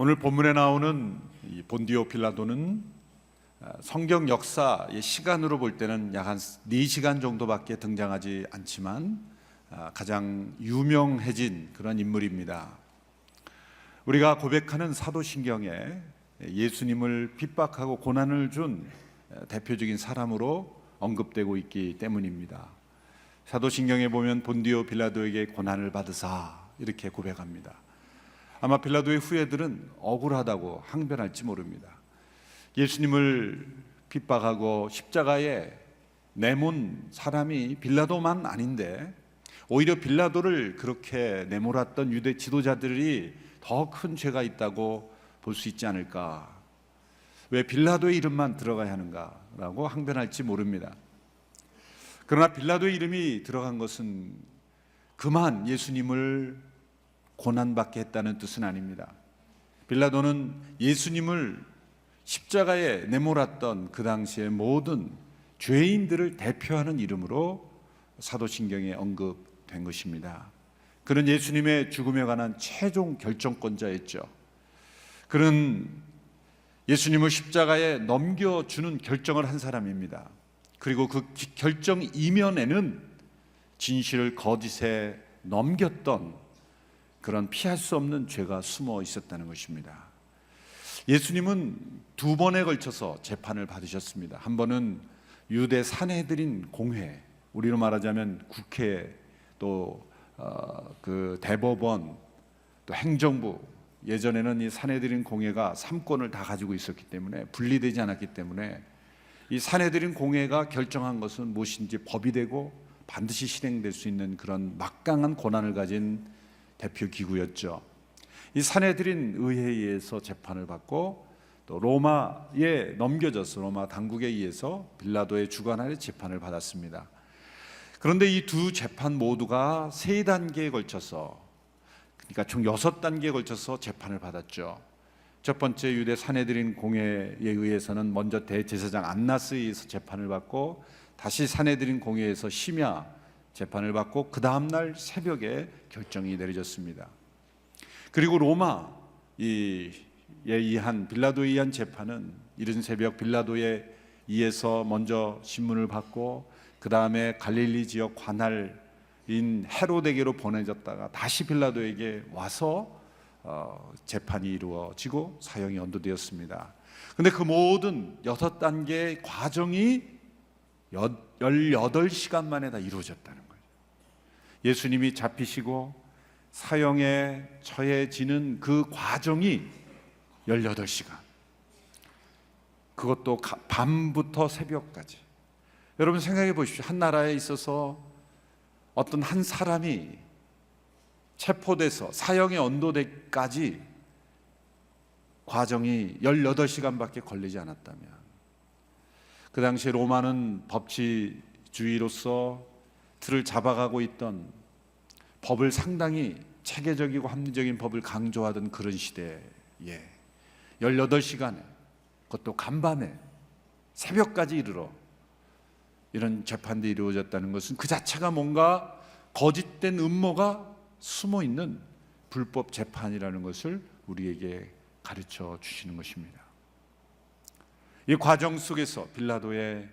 오늘 본문에 나오는 이 본디오 빌라도는 성경 역사의 시간으로 볼 때는 약 한 4시간 정도밖에 등장하지 않지만 가장 유명해진 그런 인물입니다. 우리가 고백하는 사도신경에 예수님을 핍박하고 고난을 준 대표적인 사람으로 언급되고 있기 때문입니다. 사도신경에 보면 본디오 빌라도에게 고난을 받으사 이렇게 고백합니다. 아마 빌라도의 후예들은 억울하다고 항변할지 모릅니다. 예수님을 핍박하고 십자가에 내몬 사람이 빌라도만 아닌데 오히려 빌라도를 그렇게 내몰았던 유대 지도자들이 더 큰 죄가 있다고 볼 수 있지 않을까? 왜 빌라도의 이름만 들어가야 하는가라고 항변할지 모릅니다. 그러나 빌라도의 이름이 들어간 것은 그만 예수님을 고난받게 했다는 뜻은 아닙니다. 빌라도는 예수님을 십자가에 내몰았던 그 당시의 모든 죄인들을 대표하는 이름으로 사도신경에 언급된 것입니다. 그는 예수님의 죽음에 관한 최종 결정권자였죠. 그는 예수님을 십자가에 넘겨주는 결정을 한 사람입니다. 그리고 그 결정 이면에는 진실을 거짓에 넘겼던 그런 피할 수 없는 죄가 숨어 있었다는 것입니다. 예수님은 2번에 걸쳐서 재판을 받으셨습니다. 한 번은 유대 산헤드린 공회, 우리로 말하자면 국회, 또 그 대법원, 또 행정부, 예전에는 이 산헤드린 공회가 3권을 다 가지고 있었기 때문에 분리되지 않았기 때문에 이 산헤드린 공회가 결정한 것은 무엇인지 법이 되고 반드시 실행될 수 있는 그런 막강한 권한을 가진 대표 기구였죠. 이 산헤드린 의회에 의해서 재판을 받고 또 로마에 넘겨져서 로마 당국에 의해서 빌라도의 주관 아래 재판을 받았습니다. 그런데 이 두 재판 모두가 3단계에 걸쳐서, 그러니까 총 6단계에 걸쳐서 재판을 받았죠. 첫 번째 유대 산헤드린 공회에 의해서는 먼저 대제사장 안나스에 의해서 재판을 받고 다시 산헤드린 공회에서 심야 재판을 받고 그 다음날 새벽에 결정이 내려졌습니다. 그리고 로마에 의한 빌라도에 의한 재판은 이른 새벽 빌라도에 의해서 먼저 신문을 받고 그 다음에 갈릴리 지역 관할인 헤로데게로 보내졌다가 다시 빌라도에게 와서 재판이 이루어지고 사형이 언도되었습니다. 그런데 그 모든 6단계의 과정이 18시간 만에 다 이루어졌다는 거예요. 예수님이 잡히시고 사형에 처해지는 그 과정이 18시간, 그것도 밤부터 새벽까지. 여러분 생각해 보십시오. 한 나라에 있어서 어떤 한 사람이 체포돼서 사형에 언도되기까지 과정이 18시간밖에 걸리지 않았다면, 그 당시에 로마는 법치주의로서 틀을 잡아가고 있던, 법을 상당히 체계적이고 합리적인 법을 강조하던 그런 시대에 18시간에, 그것도 간밤에 새벽까지 이르러 이런 재판들이 이루어졌다는 것은 그 자체가 뭔가 거짓된 음모가 숨어있는 불법 재판이라는 것을 우리에게 가르쳐 주시는 것입니다. 이 과정 속에서 빌라도의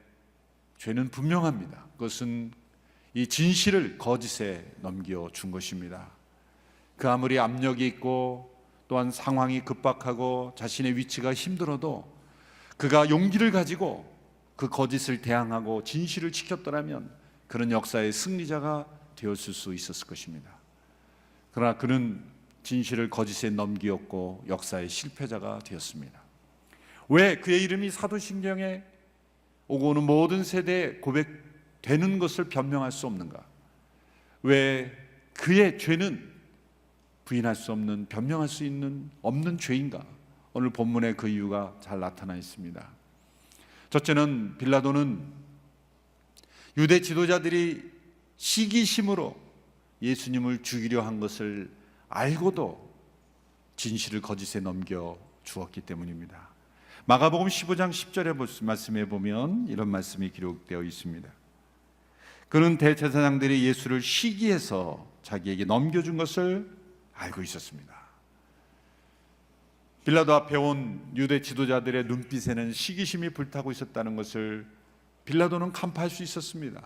죄는 분명합니다. 그것은 이 진실을 거짓에 넘겨준 것입니다. 그 아무리 압력이 있고 또한 상황이 급박하고 자신의 위치가 힘들어도 그가 용기를 가지고 그 거짓을 대항하고 진실을 지켰더라면 그런 역사의 승리자가 되었을 수 있었을 것입니다. 그러나 그는 진실을 거짓에 넘기었고 역사의 실패자가 되었습니다. 왜 그의 이름이 사도신경에 오고 오는 모든 세대에 고백되는 것을 변명할 수 없는가? 왜 그의 죄는 부인할 수 없는, 변명할 수 있는 없는 죄인가? 오늘 본문에 그 이유가 잘 나타나 있습니다. 첫째는 빌라도는 유대 지도자들이 시기심으로 예수님을 죽이려 한 것을 알고도 진실을 거짓에 넘겨 주었기 때문입니다. 마가복음 15장 10절의 말씀에 보면 이런 말씀이 기록되어 있습니다. 그는 대제사장들이 예수를 시기해서 자기에게 넘겨준 것을 알고 있었습니다. 빌라도 앞에 온 유대 지도자들의 눈빛에는 시기심이 불타고 있었다는 것을 빌라도는 간파할 수 있었습니다.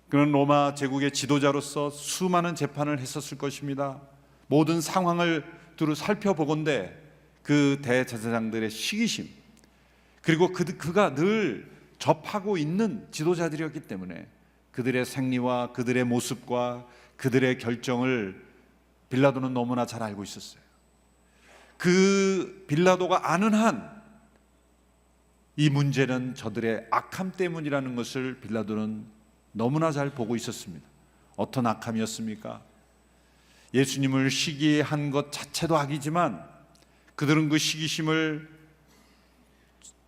그는 로마 제국의 지도자로서 수많은 재판을 했었을 것입니다. 모든 상황을 두루 살펴보건대 그 대제사장들의 시기심, 그리고 그가 늘 접하고 있는 지도자들이었기 때문에 그들의 생리와 그들의 모습과 그들의 결정을 빌라도는 너무나 잘 알고 있었어요. 그 빌라도가 아는 한 이 문제는 저들의 악함 때문이라는 것을 빌라도는 너무나 잘 보고 있었습니다. 어떤 악함이었습니까? 예수님을 시기한 것 자체도 악이지만 그들은 그 시기심을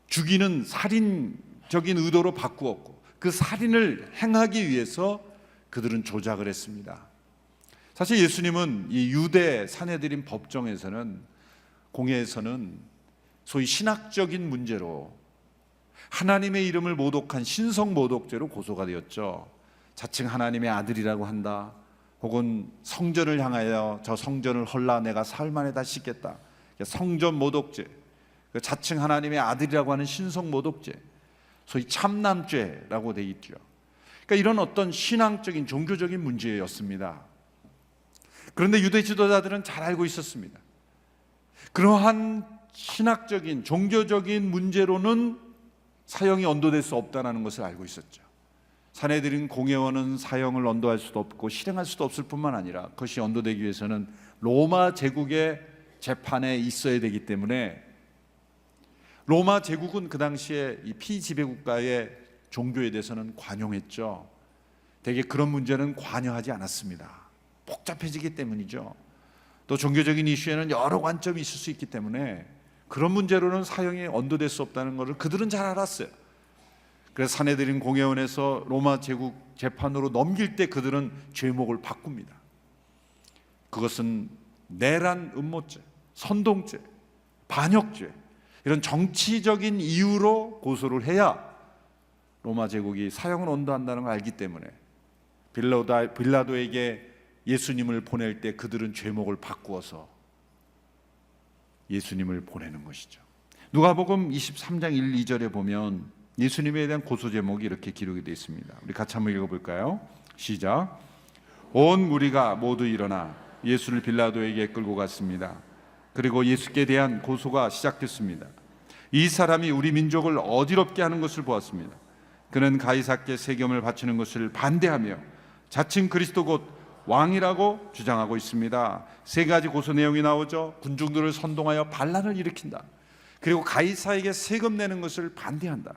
죽이는 살인적인 의도로 바꾸었고 그 살인을 행하기 위해서 그들은 조작을 했습니다. 사실 예수님은 이 유대 산헤드린 법정에서는, 공회에서는 소위 신학적인 문제로 하나님의 이름을 모독한 신성모독죄로 고소가 되었죠. 자칭 하나님의 아들이라고 한다, 혹은 성전을 향하여 저 성전을 헐라 내가 사흘 만에 다시 짓겠다, 성전 모독죄, 자칭 하나님의 아들이라고 하는 신성모독죄, 소위 참남죄라고 되어 있죠. 그러니까 이런 어떤 신앙적인 종교적인 문제였습니다. 그런데 유대 지도자들은 잘 알고 있었습니다. 그러한 신학적인 종교적인 문제로는 사형이 언도될 수 없다는 것을 알고 있었죠. 산헤드린 공회원은 사형을 언도할 수도 없고 실행할 수도 없을 뿐만 아니라 그것이 언도되기 위해서는 로마 제국의 재판에 있어야 되기 때문에 로마 제국은 그 당시에 이 피지배국가의 종교에 대해서는 관용했죠. 대개 그런 문제는 관여하지 않았습니다. 복잡해지기 때문이죠. 또 종교적인 이슈에는 여러 관점이 있을 수 있기 때문에 그런 문제로는 사형이 언도될 수 없다는 것을 그들은 잘 알았어요. 그래서 산헤드린 공회원에서 로마 제국 재판으로 넘길 때 그들은 죄목을 바꿉니다. 그것은 내란 음모죄, 선동죄, 반역죄, 이런 정치적인 이유로 고소를 해야 로마 제국이 사형을 언도한다는 걸 알기 때문에 빌라도에게 예수님을 보낼 때 그들은 죄목을 바꾸어서 예수님을 보내는 것이죠. 누가복음 23장 1, 2절에 보면 예수님에 대한 고소 제목이 이렇게 기록이 되어 있습니다. 우리 같이 한번 읽어볼까요? 시작. 온 무리가 모두 일어나 예수를 빌라도에게 끌고 갔습니다. 그리고 예수께 대한 고소가 시작됐습니다. 이 사람이 우리 민족을 어지럽게 하는 것을 보았습니다. 그는 가이사께 세금을 바치는 것을 반대하며 자칭 그리스도 곧 왕이라고 주장하고 있습니다. 세 가지 고소 내용이 나오죠. 군중들을 선동하여 반란을 일으킨다, 그리고 가이사에게 세금 내는 것을 반대한다,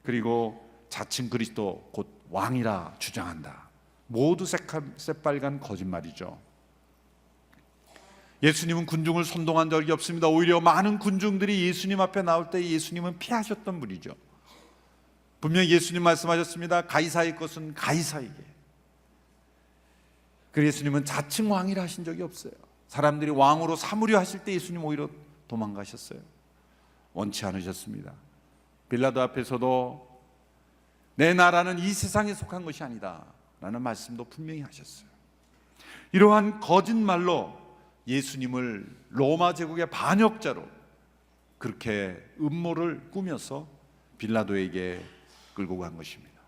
그리고 자칭 그리스도 곧 왕이라 주장한다. 모두 새빨간 거짓말이죠. 예수님은 군중을 선동한 적이 없습니다. 오히려 많은 군중들이 예수님 앞에 나올 때 예수님은 피하셨던 분이죠. 분명히 예수님 말씀하셨습니다. 가이사의 것은 가이사에게. 그래서 예수님은 자칭 왕이라 하신 적이 없어요. 사람들이 왕으로 삼으려 하실 때 예수님 오히려 도망가셨어요. 원치 않으셨습니다. 빌라도 앞에서도 내 나라는 이 세상에 속한 것이 아니다 라는 말씀도 분명히 하셨어요. 이러한 거짓말로 예수님을 로마 제국의 반역자로 그렇게 음모를 꾸며서 빌라도에게 끌고 간 것입니다.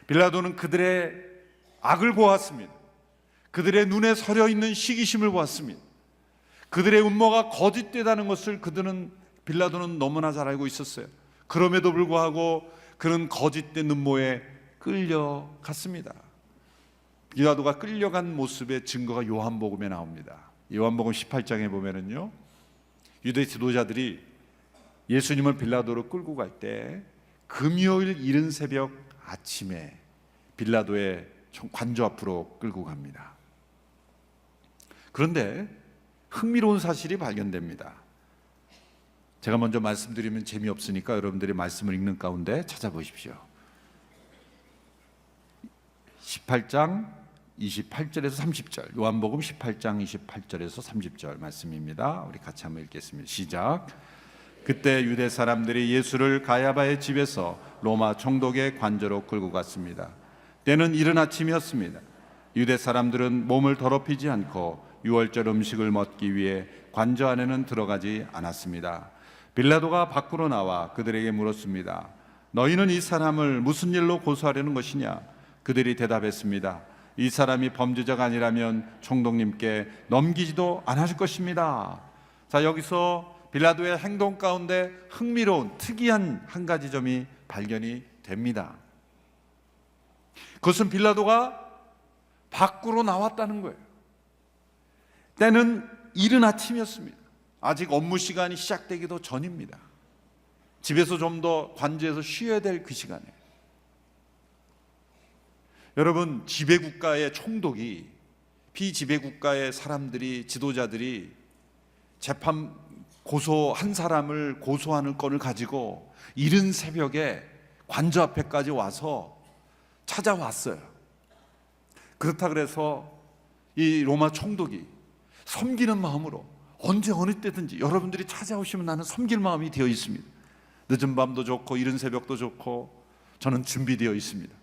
빌라도는 그들의 악을 보았습니다. 그들의 눈에 서려 있는 시기심을 보았습니다. 그들의 음모가 거짓되다는 것을 빌라도는 너무나 잘 알고 있었어요. 그럼에도 불구하고 그는 거짓된 음모에 끌려갔습니다. 빌라도가 끌려간 모습의 증거가 요한복음에 나옵니다. 요한복음 18장에 보면은요, 유대 지도자들이 예수님을 빌라도로 끌고 갈 때 금요일 이른 새벽 아침에 빌라도의 관저 앞으로 끌고 갑니다. 그런데 흥미로운 사실이 발견됩니다. 제가 먼저 말씀드리면 재미없으니까 여러분들이 말씀을 읽는 가운데 찾아보십시오. 18장 28절에서 30절, 요한복음 18장 28절에서 30절 말씀입니다. 우리 같이 한번 읽겠습니다. 시작. 그때 유대 사람들이 예수를 가야바의 집에서 로마 총독의 관저로 끌고 갔습니다. 때는 이른 아침이었습니다. 유대 사람들은 몸을 더럽히지 않고 유월절 음식을 먹기 위해 관저 안에는 들어가지 않았습니다. 빌라도가 밖으로 나와 그들에게 물었습니다. 너희는 이 사람을 무슨 일로 고소하려는 것이냐? 그들이 대답했습니다. 이 사람이 범죄자가 아니라면 총독님께 넘기지도 않으실 것입니다. 자, 여기서 빌라도의 행동 가운데 흥미로운 특이한 한 가지 점이 발견이 됩니다. 그것은 빌라도가 밖으로 나왔다는 거예요. 때는 이른 아침이었습니다. 아직 업무 시간이 시작되기도 전입니다. 집에서 좀 더 관저에서 쉬어야 될 그 시간에 여러분, 지배국가의 총독이 비지배국가의 사람들이, 지도자들이 재판 고소한 사람을 고소하는 건을 가지고 이른 새벽에 관저 앞에까지 와서 찾아왔어요. 그렇다 그래서 이 로마 총독이 섬기는 마음으로 언제 어느 때든지 여러분들이 찾아오시면 나는 섬길 마음이 되어 있습니다. 늦은 밤도 좋고 이른 새벽도 좋고 저는 준비되어 있습니다.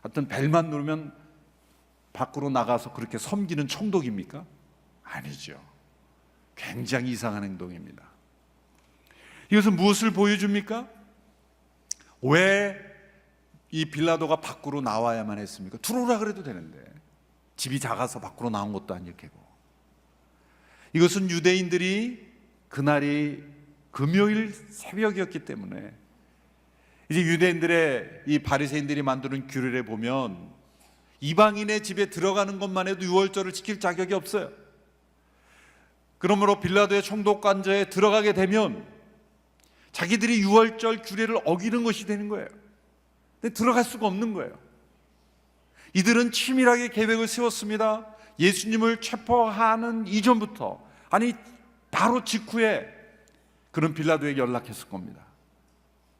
하여튼 벨만 누르면 밖으로 나가서 그렇게 섬기는 총독입니까? 아니죠. 굉장히 이상한 행동입니다. 이것은 무엇을 보여줍니까? 왜 이 빌라도가 밖으로 나와야만 했습니까? 들어오라 그래도 되는데 집이 작아서 밖으로 나온 것도 아닐 테고. 이것은 유대인들이 그날이 금요일 새벽이었기 때문에 이제 유대인들의 이 바리새인들이 만드는 규례에 보면 이방인의 집에 들어가는 것만 해도 유월절을 지킬 자격이 없어요. 그러므로 빌라도의 총독 관저에 들어가게 되면 자기들이 유월절 규례를 어기는 것이 되는 거예요. 근데 들어갈 수가 없는 거예요. 이들은 치밀하게 계획을 세웠습니다. 예수님을 체포하는 이전부터, 아니 바로 직후에 그런 빌라도에게 연락했을 겁니다.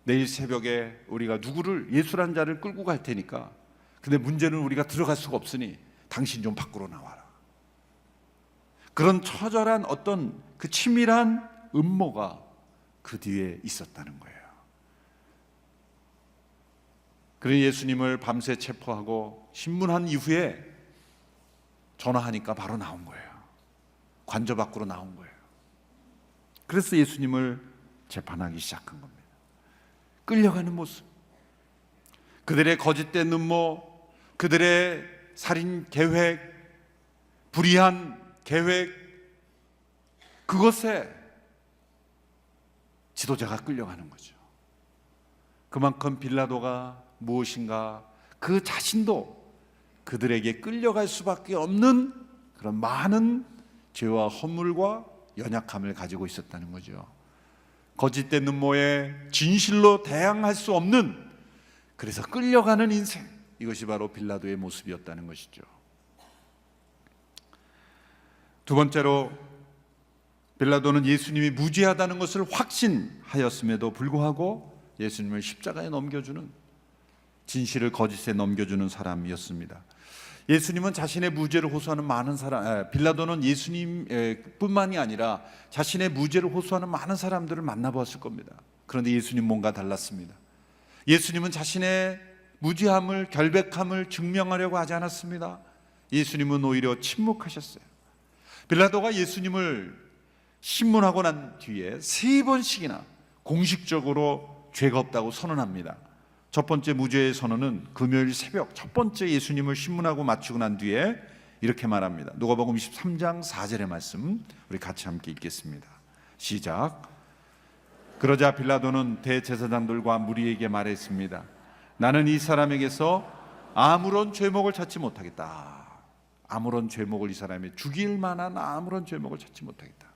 내일 새벽에 우리가 누구를, 예수라는 자를 끌고 갈 테니까, 근데 문제는 우리가 들어갈 수가 없으니 당신 좀 밖으로 나와라. 그런 처절한 어떤 그 치밀한 음모가 그 뒤에 있었다는 거예요. 그래서 예수님을 밤새 체포하고 신문한 이후에 전화하니까 바로 나온 거예요. 관저 밖으로 나온 거예요. 그래서 예수님을 재판하기 시작한 겁니다. 끌려가는 모습, 그들의 거짓된 음모, 그들의 살인 계획, 불의한 계획, 그것에 지도자가 끌려가는 거죠. 그만큼 빌라도가 무엇인가 그 자신도 그들에게 끌려갈 수밖에 없는 그런 많은 죄와 허물과 연약함을 가지고 있었다는 거죠. 거짓된 음모에 진실로 대항할 수 없는, 그래서 끌려가는 인생, 이것이 바로 빌라도의 모습이었다는 것이죠. 두 번째로, 빌라도는 예수님이 무죄하다는 것을 확신하였음에도 불구하고 예수님을 십자가에 넘겨주는, 진실을 거짓에 넘겨주는 사람이었습니다. 예수님은 자신의 무죄를 호소하는 많은 사람, 빌라도는 예수님뿐만이 아니라 자신의 무죄를 호소하는 많은 사람들을 만나보았을 겁니다. 그런데 예수님 뭔가 달랐습니다. 예수님은 자신의 무죄함을, 결백함을 증명하려고 하지 않았습니다. 예수님은 오히려 침묵하셨어요. 빌라도가 예수님을 신문하고 난 뒤에 3번씩이나 공식적으로 죄가 없다고 선언합니다. 첫 번째 무죄의 선언은 금요일 새벽 첫 번째 예수님을 신문하고 마치고 난 뒤에 이렇게 말합니다. 누가복음 23장 4절의 말씀 우리 같이 함께 읽겠습니다. 시작. 그러자 빌라도는 대제사장들과 무리에게 말했습니다. 나는 이 사람에게서 아무런 죄목을 찾지 못하겠다. 아무런 죄목을, 이 사람이 죽일 만한 아무런 죄목을 찾지 못하겠다.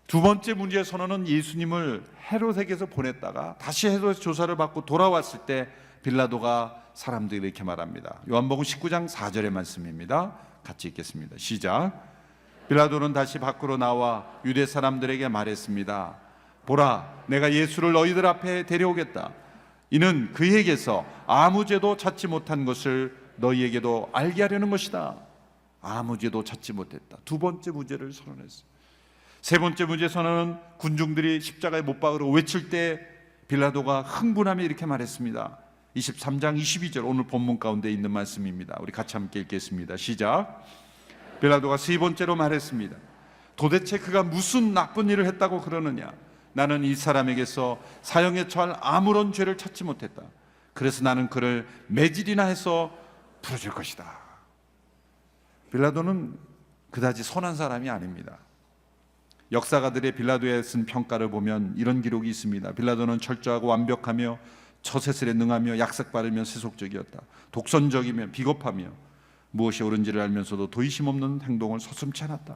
두 번째 문제의 선언은 예수님을 헤롯에게서 보냈다가 다시 헤롯 조사를 받고 돌아왔을 때 빌라도가 사람들에게 이렇게 말합니다. 요한복음 19장 4절의 말씀입니다. 같이 읽겠습니다. 시작. 빌라도는 다시 밖으로 나와 유대 사람들에게 말했습니다. 보라, 내가 예수를 너희들 앞에 데려오겠다. 이는 그에게서 아무 죄도 찾지 못한 것을 너희에게도 알게 하려는 것이다. 아무 죄도 찾지 못했다. 두 번째 무죄를 선언했어요. 세 번째 무죄 선언은 군중들이 십자가에 못 박으러 외칠 때 빌라도가 흥분하며 이렇게 말했습니다. 23장 22절, 오늘 본문 가운데 있는 말씀입니다. 우리 같이 함께 읽겠습니다. 시작. 빌라도가 세 번째로 말했습니다. 도대체 그가 무슨 나쁜 일을 했다고 그러느냐? 나는 이 사람에게서 사형에 처할 아무런 죄를 찾지 못했다. 그래서 나는 그를 매질이나 해서 풀어줄 것이다. 빌라도는 그다지 선한 사람이 아닙니다. 역사가들의 빌라도에 쓴 평가를 보면 이런 기록이 있습니다. 빌라도는 철저하고 완벽하며 처세술에 능하며 약삭 빠르며 세속적이었다. 독선적이며 비겁하며 무엇이 옳은지를 알면서도 도의심 없는 행동을 서슴지 않았다.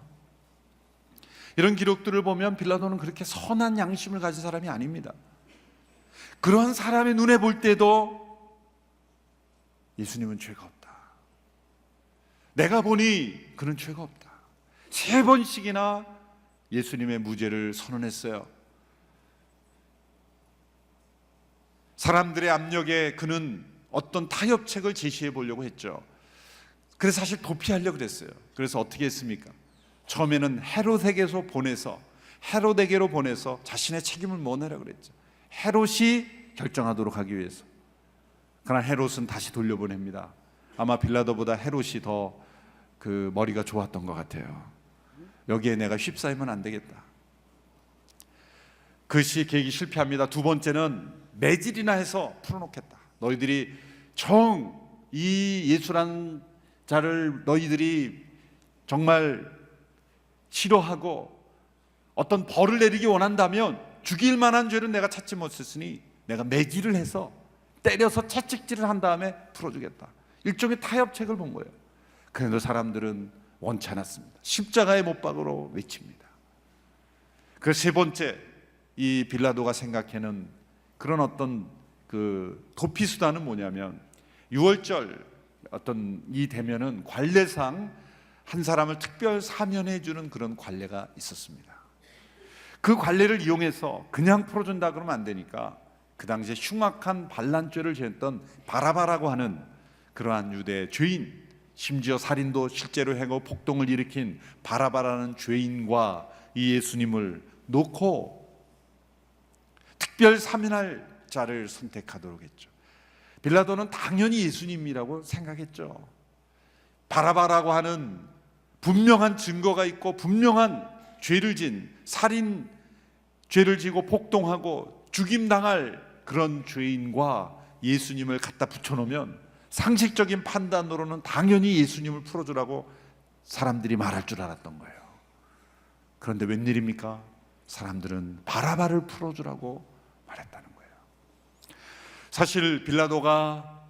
이런 기록들을 보면 빌라도는 그렇게 선한 양심을 가진 사람이 아닙니다. 그러한 사람의 눈에 볼 때도 예수님은 죄가 없다. 내가 보니 그는 죄가 없다. 3번씩이나 예수님의 무죄를 선언했어요. 사람들의 압력에 그는 어떤 타협책을 제시해 보려고 했죠. 그래서 사실 도피하려고 그랬어요. 그래서 어떻게 했습니까? 처음에는 헤롯에게로 보내서 자신의 책임을 묻어내라고 그랬죠. 헤롯이 결정하도록 하기 위해서. 그러나 헤롯은 다시 돌려보냅니다. 아마 빌라도보다 헤롯이 더 그 머리가 좋았던 것 같아요. 여기에 내가 휩싸이면 안 되겠다. 그것이 계획이 실패합니다. 2번째는 매질이나 해서 풀어놓겠다. 너희들이 이 예수란 자를 너희들이 정말 싫어하고 어떤 벌을 내리기 원한다면 죽일 만한 죄는 내가 찾지 못했으니 내가 매질을 해서 때려서 채찍질을 한 다음에 풀어주겠다. 일종의 타협책을 본 거예요. 그런데 사람들은 원치 않았습니다. 십자가의 못 박으로 외칩니다. 그 3번째, 이 빌라도가 생각하는 그런 어떤 그 도피 수단은 뭐냐면, 유월절 어떤 이 되면은 관례상 한 사람을 특별 사면해 주는 그런 관례가 있었습니다. 그 관례를 이용해서 그냥 풀어준다 그러면 안 되니까 그 당시에 흉악한 반란죄를 지었던 바라바라고 하는 그러한 유대 죄인, 심지어 살인도 실제로 행하고 폭동을 일으킨 바라바라는 죄인과 이 예수님을 놓고 특별 사면할 자를 선택하도록 했죠. 빌라도는 당연히 예수님이라고 생각했죠. 바라바라고 하는 분명한 증거가 있고 분명한 죄를 진, 살인 죄를 지고 폭동하고 죽임당할 그런 죄인과 예수님을 갖다 붙여놓으면 상식적인 판단으로는 당연히 예수님을 풀어주라고 사람들이 말할 줄 알았던 거예요. 그런데 웬일입니까? 사람들은 바라바를 풀어주라고 말했다는 거예요. 사실 빌라도가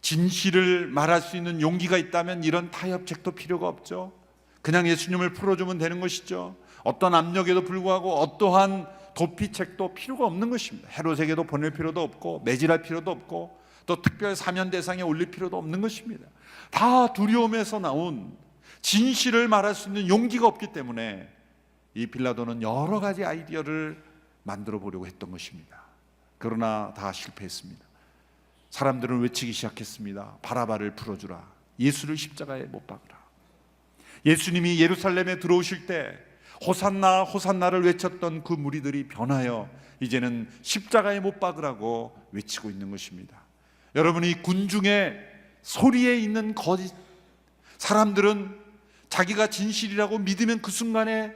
진실을 말할 수 있는 용기가 있다면 이런 타협책도 필요가 없죠. 그냥 예수님을 풀어주면 되는 것이죠. 어떤 압력에도 불구하고 어떠한 도피책도 필요가 없는 것입니다. 헤롯에게도 보낼 필요도 없고 매질할 필요도 없고 또 특별 사면 대상에 올릴 필요도 없는 것입니다. 다 두려움에서 나온 진실을 말할 수 있는 용기가 없기 때문에 이 빌라도는 여러 가지 아이디어를 만들어 보려고 했던 것입니다. 그러나 다 실패했습니다. 사람들은 외치기 시작했습니다. 바라바를 풀어주라. 예수를 십자가에 못 박으라. 예수님이 예루살렘에 들어오실 때 호산나 호산나를 외쳤던 그 무리들이 변하여 이제는 십자가에 못 박으라고 외치고 있는 것입니다. 여러분, 이 군중의 소리에 있는 거짓, 사람들은 자기가 진실이라고 믿으면 그 순간에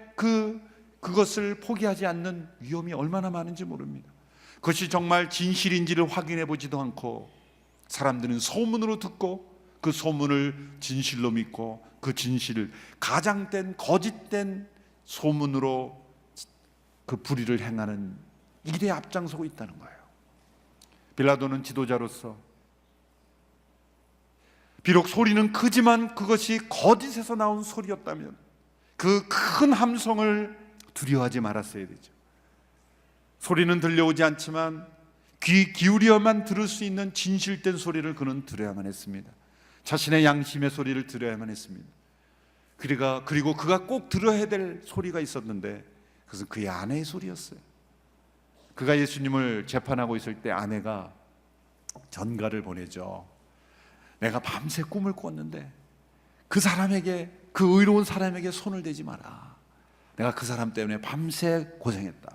그것을 포기하지 않는 위험이 얼마나 많은지 모릅니다. 그것이 정말 진실인지를 확인해 보지도 않고 사람들은 소문으로 듣고 그 소문을 진실로 믿고 그 진실을 가장된 거짓된 소문으로 그 불의를 행하는 일에 앞장서고 있다는 거예요. 빌라도는 지도자로서 비록 소리는 크지만 그것이 거짓에서 나온 소리였다면 그 큰 함성을 두려워하지 말았어야 되죠. 소리는 들려오지 않지만 귀 기울여만 들을 수 있는 진실된 소리를 그는 들어야만 했습니다. 자신의 양심의 소리를 들어야만 했습니다. 그리고 그가 꼭 들어야 될 소리가 있었는데 그것은 그의 아내의 소리였어요. 그가 예수님을 재판하고 있을 때 아내가 전가를 보내죠. 내가 밤새 꿈을 꿨는데 그 사람에게, 그 의로운 사람에게 손을 대지 마라. 내가 그 사람 때문에 밤새 고생했다.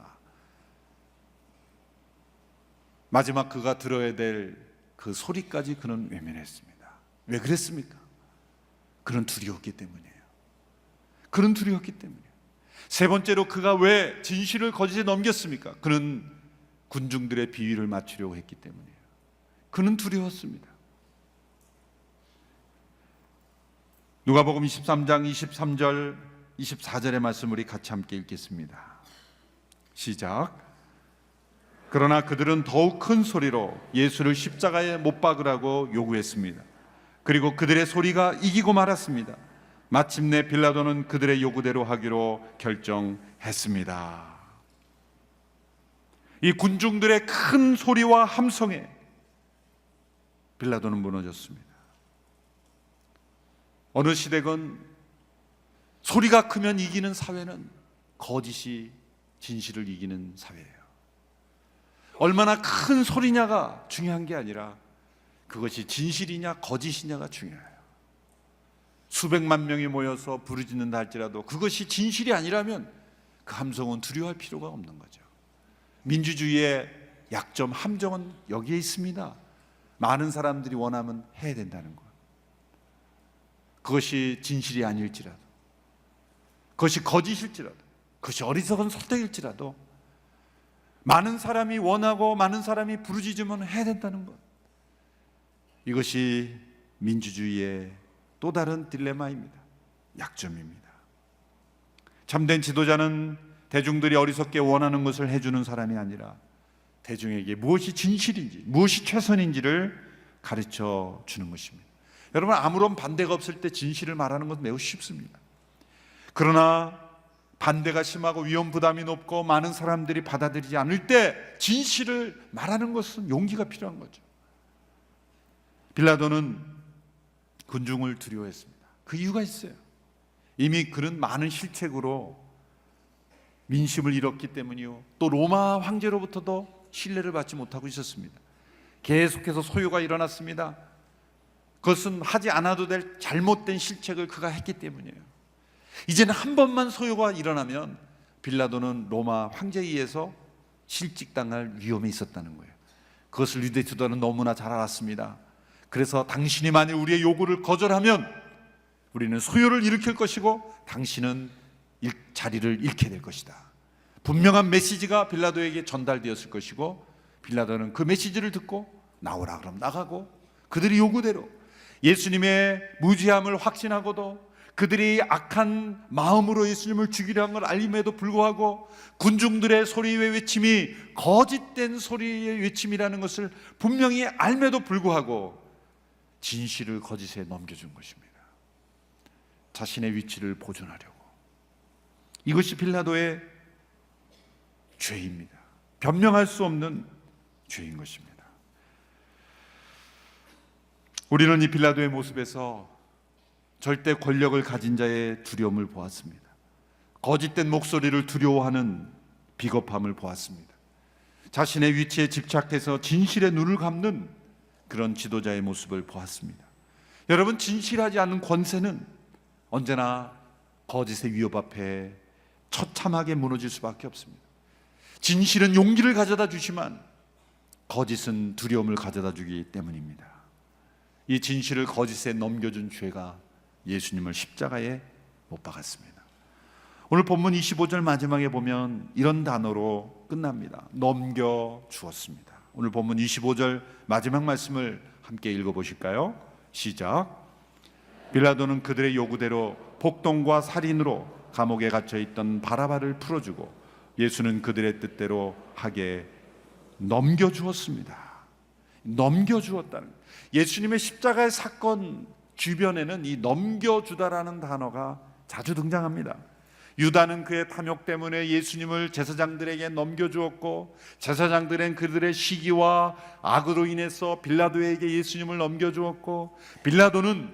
마지막 그가 들어야 될 그 소리까지 그는 외면했습니다. 왜 그랬습니까? 그는 두려웠기 때문이에요. 그는 두려웠기 때문이에요. 세 번째로 그가 왜 진실을 거짓에 넘겼습니까? 그는 군중들의 비위를 맞추려고 했기 때문이에요. 그는 두려웠습니다. 누가복음 23장 23절 24절의 말씀 우리 같이 함께 읽겠습니다. 시작. 그러나 그들은 더욱 큰 소리로 예수를 십자가에 못 박으라고 요구했습니다. 그리고 그들의 소리가 이기고 말았습니다. 마침내 빌라도는 그들의 요구대로 하기로 결정했습니다. 이 군중들의 큰 소리와 함성에 빌라도는 무너졌습니다. 어느 시대건 소리가 크면 이기는 사회는 거짓이 진실을 이기는 사회예요. 얼마나 큰 소리냐가 중요한 게 아니라 그것이 진실이냐 거짓이냐가 중요해요. 수백만 명이 모여서 부르짖는다 할지라도 그것이 진실이 아니라면 그 함성은 두려워할 필요가 없는 거죠. 민주주의의 약점, 함정은 여기에 있습니다. 많은 사람들이 원하면 해야 된다는 것. 그것이 진실이 아닐지라도, 그것이 거짓일지라도, 그것이 어리석은 선택일지라도 많은 사람이 원하고 많은 사람이 부르짖으면 해야 된다는 것. 이것이 민주주의의 또 다른 딜레마입니다. 약점입니다. 참된 지도자는 대중들이 어리석게 원하는 것을 해주는 사람이 아니라 대중에게 무엇이 진실인지, 무엇이 최선인지를 가르쳐 주는 것입니다. 여러분, 아무런 반대가 없을 때 진실을 말하는 것은 매우 쉽습니다. 그러나 반대가 심하고 위험 부담이 높고 많은 사람들이 받아들이지 않을 때 진실을 말하는 것은 용기가 필요한 거죠. 빌라도는 군중을 두려워했습니다. 그 이유가 있어요. 이미 그는 많은 실책으로 민심을 잃었기 때문이요, 또 로마 황제로부터도 신뢰를 받지 못하고 있었습니다. 계속해서 소요가 일어났습니다. 그것은 하지 않아도 될 잘못된 실책을 그가 했기 때문이에요. 이제는 한 번만 소요가 일어나면 빌라도는 로마 황제에 의해서 실직당할 위험에 있었다는 거예요. 그것을 유대 지도자는 너무나 잘 알았습니다. 그래서 당신이 만일 우리의 요구를 거절하면 우리는 소요를 일으킬 것이고 당신은 자리를 잃게 될 것이다. 분명한 메시지가 빌라도에게 전달되었을 것이고 빌라도는 그 메시지를 듣고 나오라 그럼 나가고 그들의 요구대로 예수님의 무죄함을 확신하고도 그들이 악한 마음으로 예수님을 죽이려 한 걸 알림에도 불구하고 군중들의 소리의 외침이 거짓된 소리의 외침이라는 것을 분명히 알매도 불구하고 진실을 거짓에 넘겨준 것입니다. 자신의 위치를 보존하려고. 이것이 빌라도의 죄입니다. 변명할 수 없는 죄인 것입니다. 우리는 이 빌라도의 모습에서 절대 권력을 가진 자의 두려움을 보았습니다. 거짓된 목소리를 두려워하는 비겁함을 보았습니다. 자신의 위치에 집착해서 진실의 눈을 감는 그런 지도자의 모습을 보았습니다. 여러분, 진실하지 않은 권세는 언제나 거짓의 위협 앞에 처참하게 무너질 수밖에 없습니다. 진실은 용기를 가져다 주지만 거짓은 두려움을 가져다 주기 때문입니다. 이 진실을 거짓에 넘겨준 죄가 예수님을 십자가에 못 박았습니다. 오늘 본문 25절 마지막에 보면 이런 단어로 끝납니다. 넘겨 주었습니다. 오늘 본문 25절 마지막 말씀을 함께 읽어보실까요? 시작. 빌라도는 그들의 요구대로 폭동과 살인으로 감옥에 갇혀있던 바라바를 풀어주고 예수는 그들의 뜻대로 하게 넘겨주었습니다. 넘겨주었다는, 예수님의 십자가의 사건 주변에는 이 넘겨주다라는 단어가 자주 등장합니다. 유다는 그의 탐욕 때문에 예수님을 제사장들에게 넘겨주었고 제사장들은 그들의 시기와 악으로 인해서 빌라도에게 예수님을 넘겨주었고 빌라도는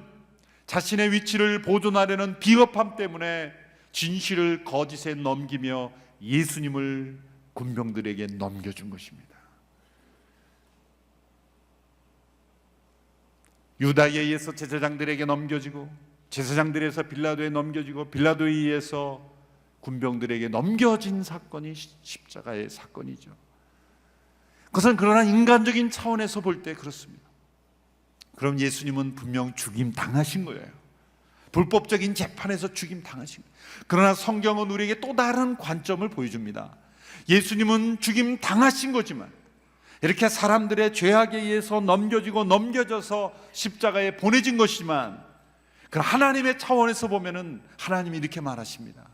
자신의 위치를 보존하려는 비겁함 때문에 진실을 거짓에 넘기며 예수님을 군병들에게 넘겨준 것입니다. 유다에 의해서 제사장들에게 넘겨지고 제사장들에서 빌라도에 넘겨지고 빌라도에 의해서 군병들에게 넘겨진 사건이 십자가의 사건이죠. 그것은 그러나 인간적인 차원에서 볼 때 그렇습니다. 그럼 예수님은 분명 죽임 당하신 거예요. 불법적인 재판에서 죽임 당하신 거예요. 그러나 성경은 우리에게 또 다른 관점을 보여줍니다. 예수님은 죽임 당하신 거지만 이렇게 사람들의 죄악에 의해서 넘겨져서 십자가에 보내진 것이지만 그 하나님의 차원에서 보면은 하나님이 이렇게 말하십니다.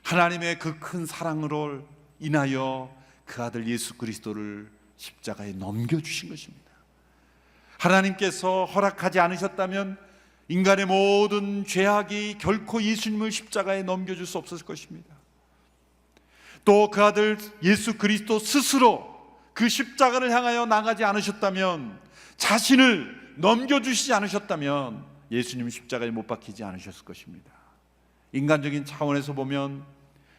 하나님의 그 큰 사랑으로 인하여 그 아들 예수 그리스도를 십자가에 넘겨주신 것입니다. 하나님께서 허락하지 않으셨다면 인간의 모든 죄악이 결코 예수님을 십자가에 넘겨줄 수 없었을 것입니다. 또 그 아들 예수 그리스도 스스로 그 십자가를 향하여 나가지 않으셨다면, 자신을 넘겨주시지 않으셨다면 예수님은 십자가에 못 박히지 않으셨을 것입니다. 인간적인 차원에서 보면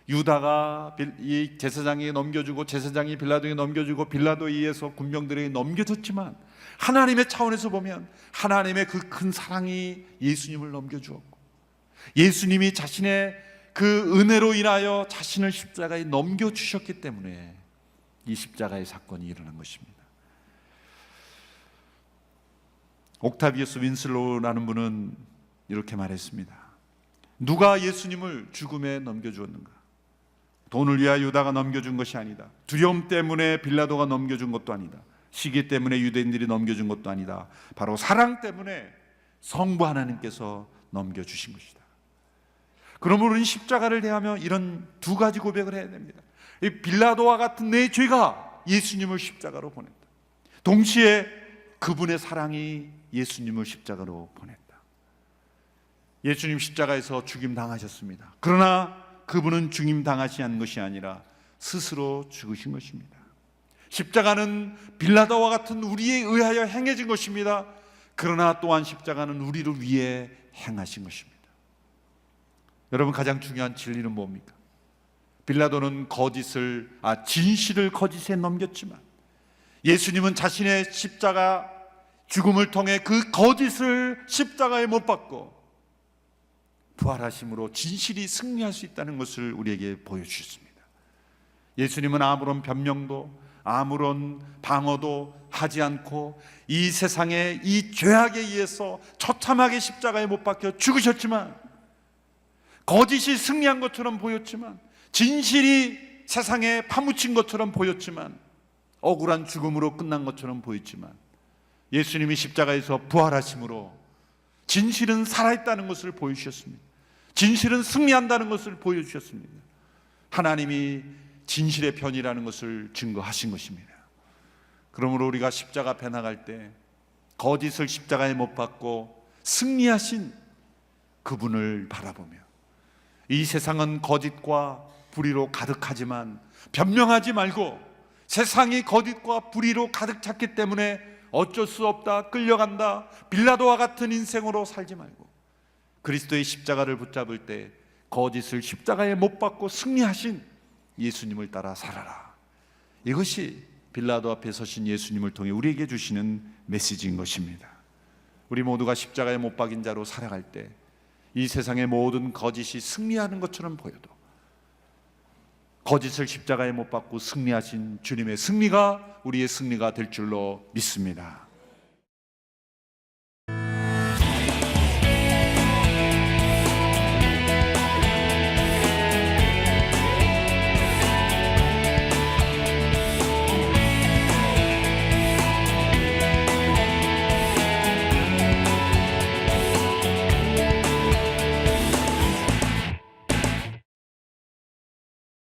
유다가 이 제사장에게 넘겨주고 제사장이 빌라도에게 넘겨주고 빌라도에 의해서 군병들에게 넘겨졌지만, 하나님의 차원에서 보면 하나님의 그 큰 사랑이 예수님을 넘겨주었고, 예수님이 자신의 그 은혜로 인하여 자신을 십자가에 넘겨주셨기 때문에 이 십자가의 사건이 일어난 것입니다. 옥타비우스 윈슬로우라는 분은 이렇게 말했습니다. 누가 예수님을 죽음에 넘겨주었는가? 돈을 위하여 유다가 넘겨준 것이 아니다. 두려움 때문에 빌라도가 넘겨준 것도 아니다. 시기 때문에 유대인들이 넘겨준 것도 아니다. 바로 사랑 때문에 성부 하나님께서 넘겨주신 것이다. 그러므로 우리는 십자가를 대하며 이런 두 가지 고백을 해야 됩니다. 이 빌라도와 같은 내 죄가 예수님을 십자가로 보냈다. 동시에 그분의 사랑이 예수님을 십자가로 보냈다. 예수님 십자가에서 죽임 당하셨습니다. 그러나 그분은 죽임 당하지 않은 것이 아니라 스스로 죽으신 것입니다. 십자가는 빌라도와 같은 우리에 의하여 행해진 것입니다. 그러나 또한 십자가는 우리를 위해 행하신 것입니다. 여러분, 가장 중요한 진리는 뭡니까? 빌라도는 진실을 거짓에 넘겼지만, 예수님은 자신의 십자가 죽음을 통해 그 거짓을 십자가에 못 박고 부활하심으로 진실이 승리할 수 있다는 것을 우리에게 보여주셨습니다. 예수님은 아무런 변명도 아무런 방어도 하지 않고 이 세상의 이 죄악에 의해서 처참하게 십자가에 못 박혀 죽으셨지만, 거짓이 승리한 것처럼 보였지만, 진실이 세상에 파묻힌 것처럼 보였지만, 억울한 죽음으로 끝난 것처럼 보였지만, 예수님이 십자가에서 부활하심으로 진실은 살아있다는 것을 보여주셨습니다. 진실은 승리한다는 것을 보여주셨습니다. 하나님이 진실의 편이라는 것을 증거하신 것입니다. 그러므로 우리가 십자가 앞에 나갈 때 거짓을 십자가에 못 박고 승리하신 그분을 바라보며, 이 세상은 거짓과 불의로 가득하지만 변명하지 말고, 세상이 거짓과 불의로 가득 찼기 때문에 어쩔 수 없다, 끌려간다, 빌라도와 같은 인생으로 살지 말고 그리스도의 십자가를 붙잡을 때 거짓을 십자가에 못 박고 승리하신 예수님을 따라 살아라. 이것이 빌라도 앞에 서신 예수님을 통해 우리에게 주시는 메시지인 것입니다. 우리 모두가 십자가에 못 박인 자로 살아갈 때 이 세상의 모든 거짓이 승리하는 것처럼 보여도 거짓을 십자가에 못 박고 승리하신 주님의 승리가 우리의 승리가 될 줄로 믿습니다.